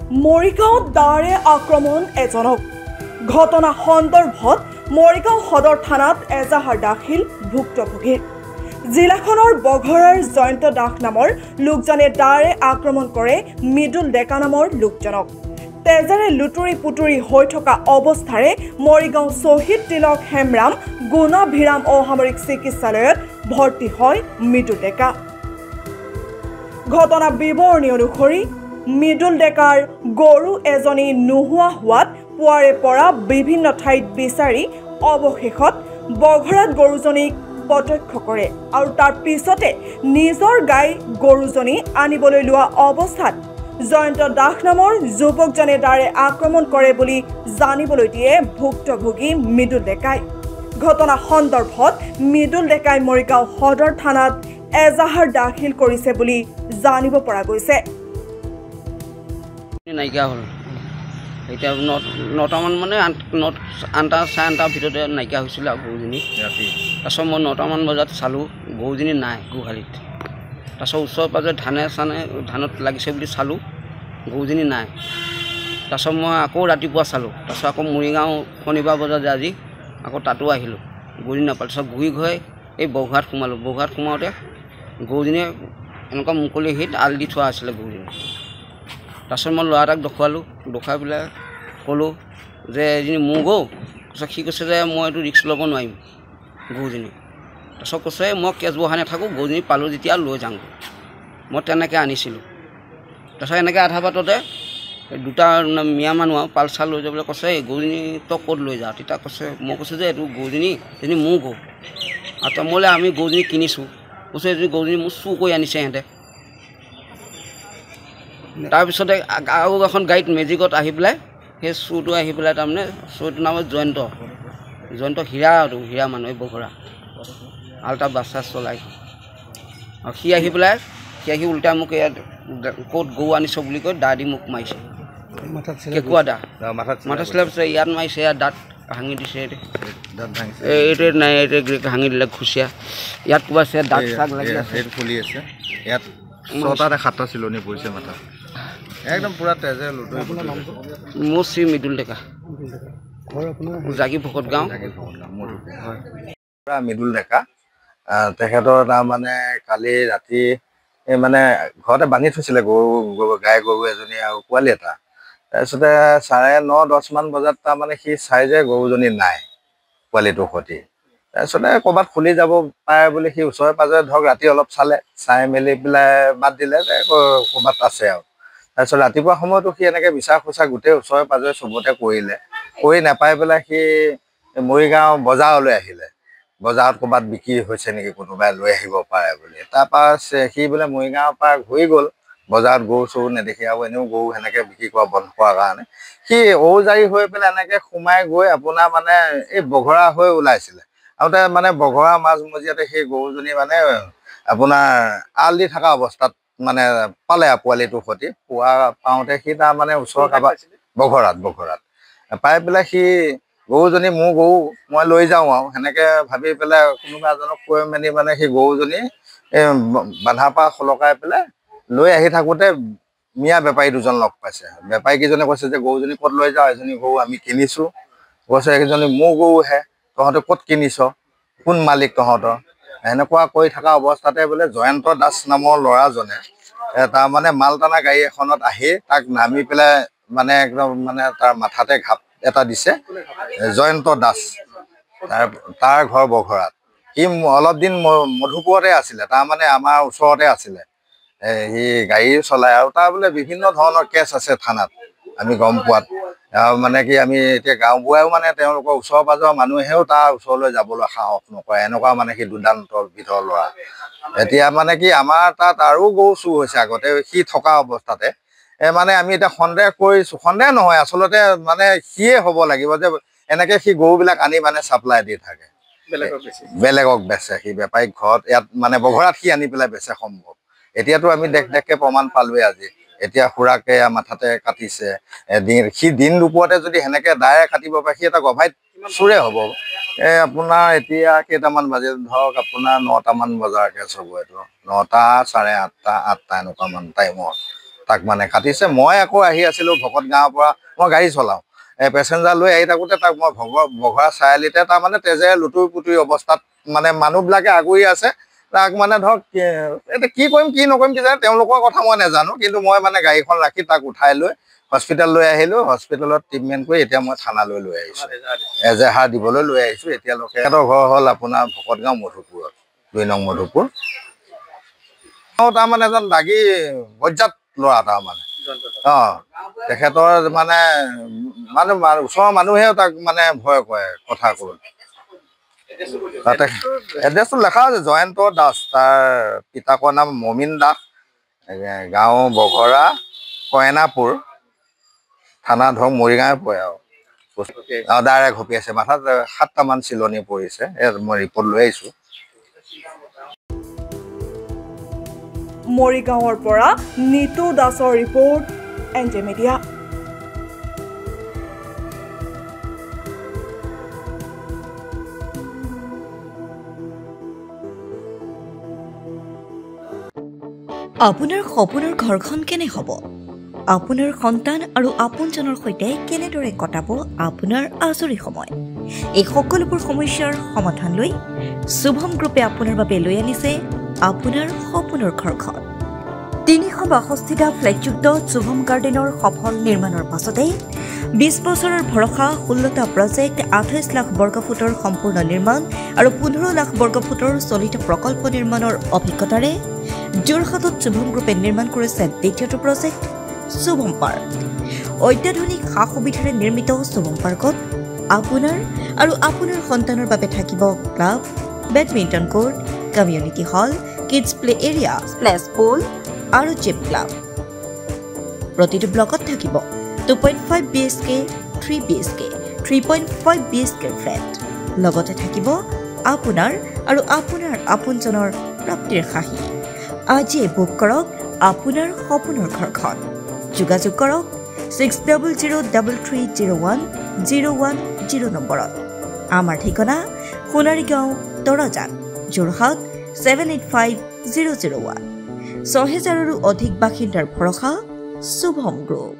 মৰিগাঁৱত দাৰে আক্ৰমণ এজনক ঘটনা সন্দৰ্ভত মৰিগাঁও সদৰ থানাত এজাহাৰ দাখিল ভুক্তভোগীৰ জিলাখনৰ বঘৰাৰ জয়ন্ত দাস নামৰ লোকজনে দাৰে আক্ৰমণ কৰে মৃদুল ডেকা নামৰ লোকজনক তেজেৰে লুটুৰি পুটুৰি হৈ থকা অৱস্থাৰে মৰিগাঁও শ্বহীদ তিলক হেমৰাম গুণাভিৰাম অসামৰিক চিকিৎসালয়ত ভৰ্তি হয় মৃদুল ডেকা ঘটনা বিৱৰণী অনুসৰি মৃদুল ডেকাৰ গৰু এজনী নোহোৱা হোৱাত পুৱাৰে পৰা বিভিন্ন ঠাইত বিচাৰি অৱশেষত বঘৰাত গৰুজনীক প্ৰত্যক্ষ কৰে আৰু তাৰ পিছতে নিজৰ গাই গৰুজনী আনিবলৈ লোৱা অৱস্থাত জয়ন্ত দাস নামৰ যুৱকজনে দাৰে আক্ৰমণ কৰে বুলি জানিবলৈ দিয়ে ভুক্তভোগী মৃদুল ডেকাই ঘটনা সন্দৰ্ভত মৃদুল ডেকাই মৰিগাঁও সদৰ থানাত এজাহাৰ দাখিল কৰিছে বুলি জানিব পৰা গৈছে নাইকিয়া হ'ল এতিয়া নটামান মানে আঠটা চাৰে আঠটাৰ ভিতৰতে নাইকিয়া হৈছিলে আৰু গৰুজনী তাৰপিছত মই নটামান বজাত চালোঁ গৰুজনী নাই গোহালিত তাৰপিছত ওচৰে পাজৰে ধানত লাগিছে বুলি চালোঁ গৰুজনী নাই তাৰপিছত মই আকৌ ৰাতিপুৱা চালোঁ তাৰপিছত আকৌ মৰিগাঁও শনিবাৰ বজাত যে আজি আকৌ তাতো আহিলোঁ গৰুজনী নাপালোঁ তাৰপিছত ঘূৰি ঘূৰি এই বঘৰাত সোমালোঁ বঘৰাত সোমাওঁতে গৰুজনীয়ে এনেকুৱা মুকলি হিত আল দি থোৱা আছিলে গৰুজনী তাৰপিছত মই ল'ৰা এটাক দেখুৱালোঁ দেখুৱাই পেলাই ক'লোঁ যে এজনী মোৰ গৰু তাৰপিছত সি কৈছে যে মই এইটো ৰিক্স ল'ব নোৱাৰিম গৰুজনী তাৰপিছত কৈছে মই কেছ বহাই নাথাকোঁ গৰুজনী পালোঁ যেতিয়া লৈ যাওঁ মই তেনেকৈ আনিছিলোঁ তাৰপিছত এনেকৈ আধা বাটতে দুটা মিয়া মানুহ আৰু পালচাৰ লৈ যাবলৈ কৈছে এই গৰুজনী তই ক'ত লৈ যাওঁ তেতিয়া কৈছে মই কৈছোঁ যে এইটো গৰুজনী এজনী মোৰ গৰু আৰু তই মোলৈ আমি গৰুজনী কিনিছোঁ কৈছে এজনী গৰুজনী মোৰ চুৰ কৰি আনিছে সিহঁতে তাৰপিছতে আৰু এখন গাড়ীত মেজিকত আহি পেলাই সেই চুৰটো আহি পেলাই তাৰমানে চুৰটোৰ নাম জয়ন্ত হীৰা মানুহ এই বঘৰা আল্টা বাছ চলাই আৰু সি আহি উল্টাই মোক ইয়াত ক'ত গৰু আনিছ বুলি কৈ দা দি মোক মাৰিছে কেঁকুৰা দা মাথা চিলাই পিছত ইয়াত মাৰিছে ইয়াত দাঁত ভাঙি দিছে এইটোৱে নাই এইটোৱে ভাঙি দিলে ঘুচিয়া ইয়াত কোবাইছে দাঁত চাগ লাগি আছে ফুলি আছে ইয়াত ছটাতে সাতটা চিলনি পৰিছে মাথা একদম পুৰা তেজে লুটুৰি মোৰ শ্ৰী মৃদুল ডেকা জাগি ভকত গাঁও মৃদুল ডেকা তেখেতৰ তাৰমানে কালি ৰাতি মানে ঘৰতে বান্ধি থৈছিলে গাই গৰু এজনী আৰু পোৱালি এটা তাৰপিছতে 9:30মান বজাত তাৰমানে সি চাই যে গৰুজনী নাই পোৱালিটোৰ সৈতে তাৰপিছতে ক'ৰবাত খুলি যাব পাৰে বুলি সি ওচৰে পাজৰে ধৰক ৰাতি অলপ চাই মেলি পেলাই বাদ দিলে যে ক'ৰবাত আছে আৰু তাৰপিছত ৰাতিপুৱা সময়তো সি এনেকৈ বিচাৰ খোচা গোটেই ওচৰে পাজৰে চবতে কৰি নাপাই পেলাই সি মৰিগাঁও বজাৰলৈ আহিলে বজাৰত ক'ৰবাত বিক্ৰী হৈছে নেকি কোনোবাই লৈ আহিব পাৰে বুলি তাৰপৰা সি বোলে মৰিগাঁৱৰ পৰা ঘূৰি গ'ল বজাৰত গৰু চৰু নেদেখি আৰু এনেও গৰু সেনেকৈ বিক্ৰী কৰা বন্ধ কৰাৰ কাৰণে সি ঔজাৰি হৈ পেলাই এনেকৈ সোমাই গৈ আপোনাৰ মানে এই বঘৰা হৈ ওলাইছিলে আৰু তাৰ মানে বঘৰা মাজমজিয়াতে সেই গৰুজনী মানে আপোনাৰ আল দি থকা অৱস্থাত মানে পালে পোৱালিটোৰ সৈতে পাওঁতে সি তাৰ মানে ওচৰৰ কাৰোবাৰ বঘৰাত পাই পেলাই সি গৰুজনী মোৰ গৰু মই লৈ যাওঁ আৰু সেনেকৈ ভাবি পেলাই কোনোবা এজনক কৈ মেলি মানে সেই গৰুজনী বান্ধাৰ পৰা সলকাই পেলাই লৈ আহি থাকোঁতে মিয়া বেপাৰী দুজন লগ পাইছে বেপাৰীকেইজনে কৈছে যে গৰুজনী ক'ত লৈ যাওঁ এজনী গৰু আমি কিনিছোঁ কৈছে এইকেইজনী মোৰ গৰুহে তহঁতে ক'ত কিনিছ কোন মালিক তহঁতৰ এনেকুৱা কৰি থকা অৱস্থাতে বোলে জয়ন্ত দাস নামৰ ল'ৰাজনে তাৰমানে মালটানা গাড়ী এখনত আহি তাক নামি পেলাই মানে একদম মানে তাৰ মাথাতে ঘাপ এটা দিছে জয়ন্ত দাস তাৰ ঘৰ বঘৰাত সি অলপ দিন মধুপুৰতে আছিলে তাৰমানে আমাৰ ওচৰতে আছিলে সি গাড়ী চলাই আৰু তাৰ বোলে বিভিন্ন ধৰণৰ কেছ আছে থানাত আমি গম পোৱাত মানে কি আমি এতিয়া গাঁওবুঢ়াও মানে তেওঁলোকৰ ওচৰ পাজৰৰ মানুহেও তাৰ ওচৰলৈ যাবলৈ সাহস নকৰে এনেকুৱা মানে সি দুৰ্দান্তৰ ভিতৰৰ ল'ৰা এতিয়া মানে কি আমাৰ তাত আৰু গৰু চুৰ হৈছে আগতে সি থকা অৱস্থাতে মানে আমি এতিয়া সন্দেহ কৰিছোঁ সন্দেহ নহয় আচলতে মানে সিয়ে হ'ব লাগিব যে এনেকৈ সি গৰুবিলাক আনি মানে চাপ্লাই দি থাকে বেলেগক বেচে সি বেপাৰীক ঘৰত ইয়াত মানে বঘৰাত সি আনি পেলাই বেচে সম্ভৱ এতিয়াতো আমি দেখকে প্ৰমাণ পালোৱে আজি এতিয়া খুৰাকে মাথাতে কাটিছে সি দিন দুপৰতে যদি সেনেকৈ দাৰে কাটিব পাৰে সি এটা গভাইত চোৰে হ'ব আপোনাৰ এতিয়া কেইটামান বাজে ধৰক আপোনাৰ 9টামান বজাৰ কেছ হ'ব এইটো 9টা 8:30 8টা এনেকুৱামান টাইমত তাক মানে কাটিছে মই আকৌ আহি আছিলোঁ ভকত গাঁৱৰ পৰা মই গাড়ী চলাওঁ পেচেঞ্জাৰ লৈ আহি থাকোঁতে তাক মই বঘৰা চাৰিআলিতে তাৰমানে তেজেৰে লুটুৰি পুটুৰি অৱস্থাত মানে মানুহবিলাকে আগুৰি আছে তাক মানে ধৰক এতিয়া কি কৰিম কি নকৰিম কি জানে তেওঁলোকৰ কথা মই নাজানো কিন্তু মই মানে গাড়ীখন ৰাখি তাক উঠাই লৈ হস্পিটেল লৈ আহিলোঁ হস্পিটেলত ট্ৰিটমেণ্ট কৰি এতিয়া মই থানালৈ লৈ আহিছোঁ এজেহাৰ দিবলৈ লৈ আহিছোঁ এতিয়ালৈকে সিহঁতৰ ঘৰ হ'ল আপোনাৰ ভকতগাঁও মধুপুৰত 2 নং মধুপুৰ তাৰমানে এজন দাগী বজ্জাত ল'ৰা তাৰমানে তেখেতৰ মানে ওচৰৰ মানুহেও তাক মানে ভয় কৰে কথা ক'ল এড্ৰেছটো লেখা আছে জয়ন্ত দাস তাৰ পিতাকৰ নাম মমিন দাস গাঁও বঘৰা কইনাপুৰ থানা ধৰক মৰিগাঁৱে পৰে আৰু ডাইৰেক্ট ঘপি আছে মাথাত 7টামান চিলনি পৰিছে মই ৰিপৰ্ট লৈ আহিছোঁ মৰিগাঁৱৰ পৰা নিতু দাসৰ ৰিপৰ্ট এনজে মিডিয়া আপোনাৰ সপোনৰ ঘৰখন কেনে হ'ব আপোনাৰ সন্তান আৰু আপোনজনৰ সৈতে কেনেদৰে কটাব আপোনাৰ আজৰি সময় এই সকলোবোৰ সমস্যাৰ সমাধান লৈ শুভম গ্ৰুপে আপোনাৰ বাবে লৈ আনিছে আপোনাৰ সপোনৰ ঘৰখন 362টা ফ্লেটযুক্ত শুভম গাৰ্ডেনৰ সফল নিৰ্মাণৰ পাছতে 20 বছৰৰ ভৰসা 16টা প্ৰজেক্ট 28 লাখ বৰ্গফুটৰ সম্পূৰ্ণ নিৰ্মাণ আৰু 15 লাখ বৰ্গফুটৰ চলিত প্ৰকল্প নিৰ্মাণৰ অভিজ্ঞতাৰে যোৰহাটত শুভম গ্ৰুপে নিৰ্মাণ কৰিছে দ্বিতীয়টো প্ৰজেক্ট শুভম পাৰ্ক অত্যাধুনিক সা সুবিধাৰে নিৰ্মিত শুভম পাৰ্কত আপোনাৰ আৰু আপোনাৰ সন্তানৰ বাবে থাকিব club badminton court community hall kids play area splash pool আৰু জিম ক্লাব প্ৰতিটো ব্লকত থাকিব 2.5 BHK 3 BHK 3.5 BHK ফ্লেট লগতে থাকিব আপোনাৰ আৰু আপোনাৰ আপোনজনৰ প্ৰাপ্তিৰ সাহী আজি বুক কৰক আপোনাৰ সপোনৰ ঘৰখন যোগাযোগ কৰক 6003301010 নম্বৰত আমাৰ ঠিকনা সোণাৰীগাঁও তৰাজান যোৰহাট 785001 6000ৰো অধিক বাসিন্দাৰ ভৰসা শুভম গ্ৰুপ